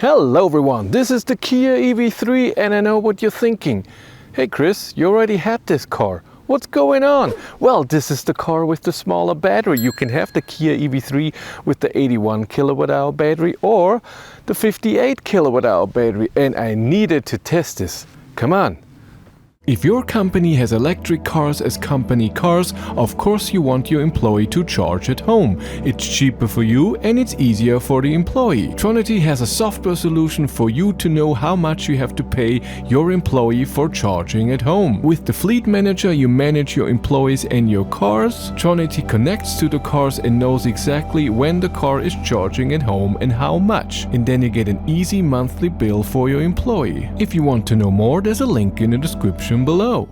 Hello everyone, this is the Kia EV3 and I know what you're thinking. Hey Chris, you already had this car. What's going on? Well, this is the car with the smaller battery. You can have the Kia EV3 with the 81 kWh battery or the 58 kWh battery, and I needed to test this. Come on. If your company has electric cars as company cars, of course you want your employee to charge at home. It's cheaper for you and it's easier for the employee. Tronity has a software solution for you to know how much you have to pay your employee for charging at home. With the Fleet Manager you manage your employees and your cars. Tronity connects to the cars and knows exactly when the car is charging at home and how much. And then you get an easy monthly bill for your employee. If you want to know more, there's a link in the description below.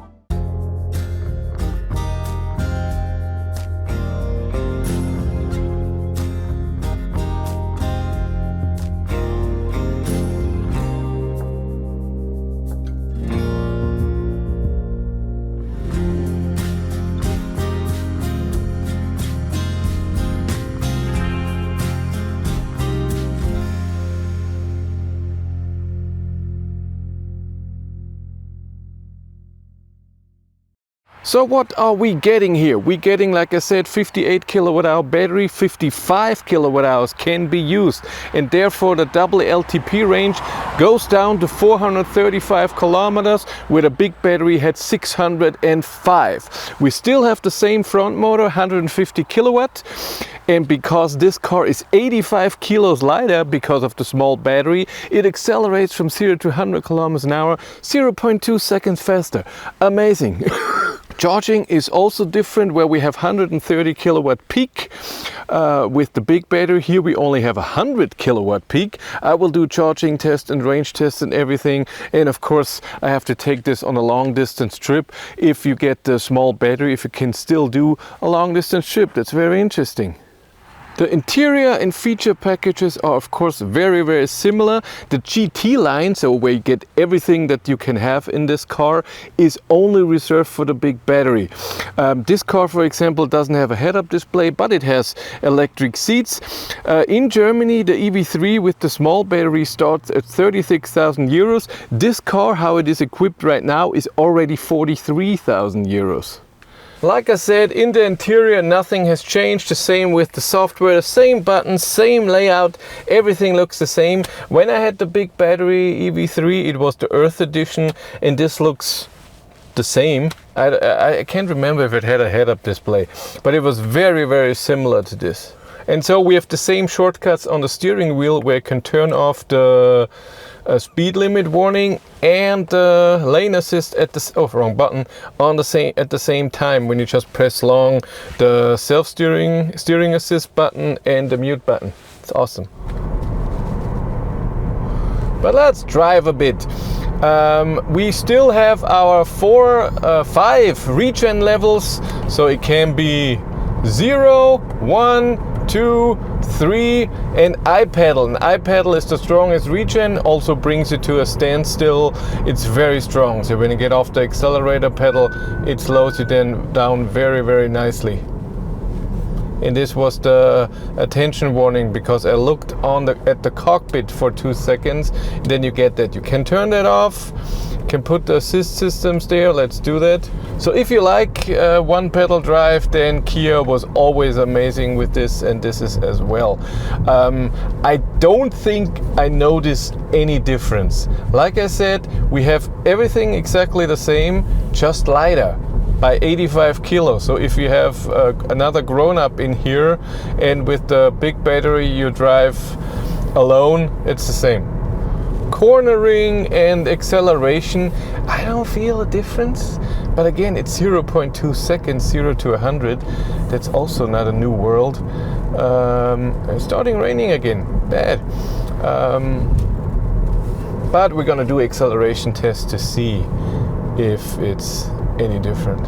So what are we getting here? We're getting, like I said, 58 kWh battery, 55 kWh can be used, and therefore the double LTP range goes down to 435 kilometers, where the big battery had 605. We still have the same front motor, 150 kilowatt, and because this car is 85 kilos lighter because of the small battery, it accelerates from 0 to 100 kilometers an hour 0.2 seconds faster. Amazing. Charging is also different, where we have 130 kilowatt peak with the big battery. Here we only have 100 kilowatt peak. I will do charging test and range test and everything, and of course I have to take this on a long distance trip. If you get the small battery, if you can still do a long distance trip, that's very interesting. The interior and feature packages are of course very similar. The GT line, so where you get everything that you can have in this car, is only reserved for the big battery. This car, for example, doesn't have a head-up display, but it has electric seats. In Germany, the EV3 with the small battery starts at 36,000 euros. This car, how it is equipped right now, is already 43,000 euros. Like I said, in the interior nothing has changed. The same with the software, the same buttons, same layout, everything looks the same. When I had the big battery EV3, it was the Earth edition, and this looks the same. I can't remember if it had a head-up display, but it was very similar to this. And so we have the same shortcuts on the steering wheel, where you can turn off the speed limit warning and lane assist at the wrong button on the at the same time, when you just press long the steering assist button and the mute button. It's awesome. But let's drive a bit. We still have our 5 regen levels, so it can be 0, 1, 2, 3, and I-pedal. And I-pedal is the strongest regen, also brings you to a standstill. It's very strong, so when you get off the accelerator pedal, it slows you then down very nicely. And this was the attention warning, because I looked at the cockpit for 2 seconds. Then you get that. You can turn that off, can put the assist systems there. Let's do that. So if you like one pedal drive, then Kia was always amazing with this, and this is as well. I don't think I noticed any difference. Like I said, we have everything exactly the same, just lighter by 85 kilos. So if you have another grown-up in here, and with the big battery you drive alone, it's the same. Cornering and acceleration, I don't feel a difference, but again, it's 0.2 seconds, 0 to 100. That's also not a new world. It's starting raining again, bad. But we're gonna do acceleration tests to see if it's any different.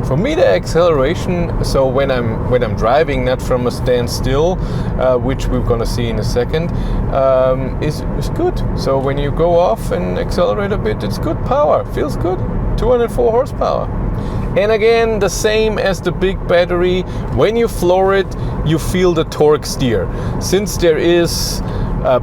For me, the acceleration, so when I'm driving, not from a standstill, which we're gonna see in a second, is good. So when you go off and accelerate a bit, it's good power, feels good. 204 horsepower. And again, the same as the big battery, when you floor it, you feel the torque steer. Since there is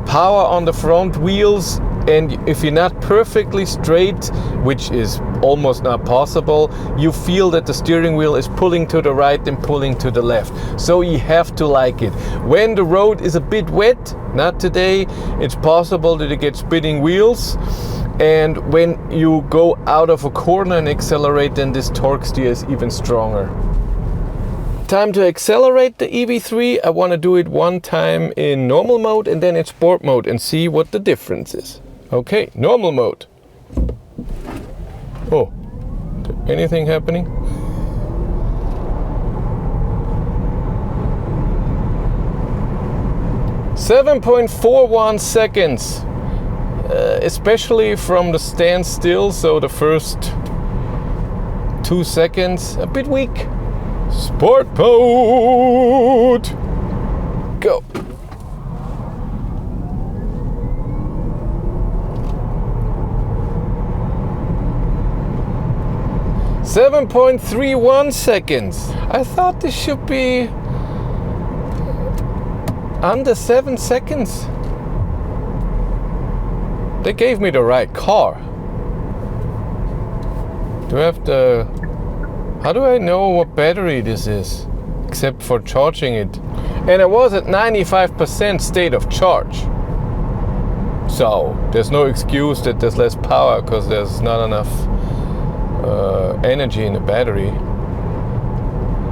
power on the front wheels, and if you're not perfectly straight, which is almost not possible, you feel that the steering wheel is pulling to the right and pulling to the left. So you have to like it. When the road is a bit wet, not today, it's possible that you get spinning wheels. And when you go out of a corner and accelerate, then this torque steer is even stronger. Time to accelerate the EV3. I want to do it one time in normal mode and then in sport mode and see what the difference is. Okay, normal mode. Oh, anything happening? .41 seconds. Especially from the standstill, so the first 2 seconds, a bit weak. Sport mode. Go. .31 seconds. I thought this should be under 7 seconds. They gave me the right car. Do I have to... How do I know what battery this is? Except for charging it. And it was at 95% state of charge. So there's no excuse that there's less power because there's not enough energy in the battery.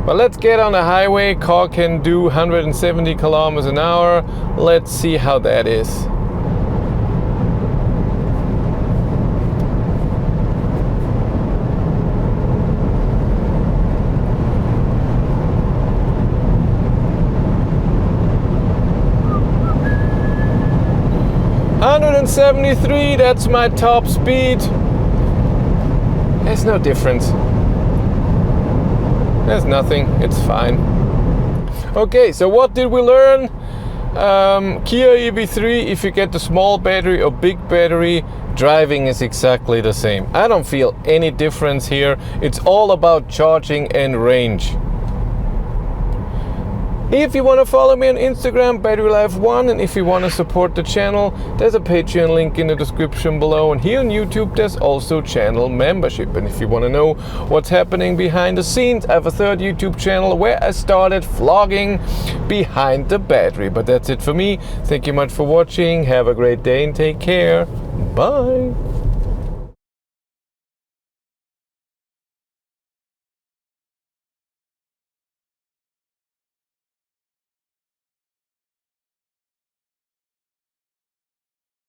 But let's get on the highway. Car can do 170 kilometers an hour. Let's see how that is. .173, that's my top speed. There's no difference. There's nothing, it's fine. Okay, so what did we learn? Kia EV3, if you get the small battery or big battery, driving is exactly the same. I don't feel any difference here. It's all about charging and range. If you want to follow me on Instagram, BatteryLife1, and if you want to support the channel, there's a Patreon link in the description below, and here on YouTube there's also channel membership. And if you want to know what's happening behind the scenes, I have a third YouTube channel where I started vlogging behind the battery. But that's it for me. Thank you much for watching. Have a great day and take care. Bye.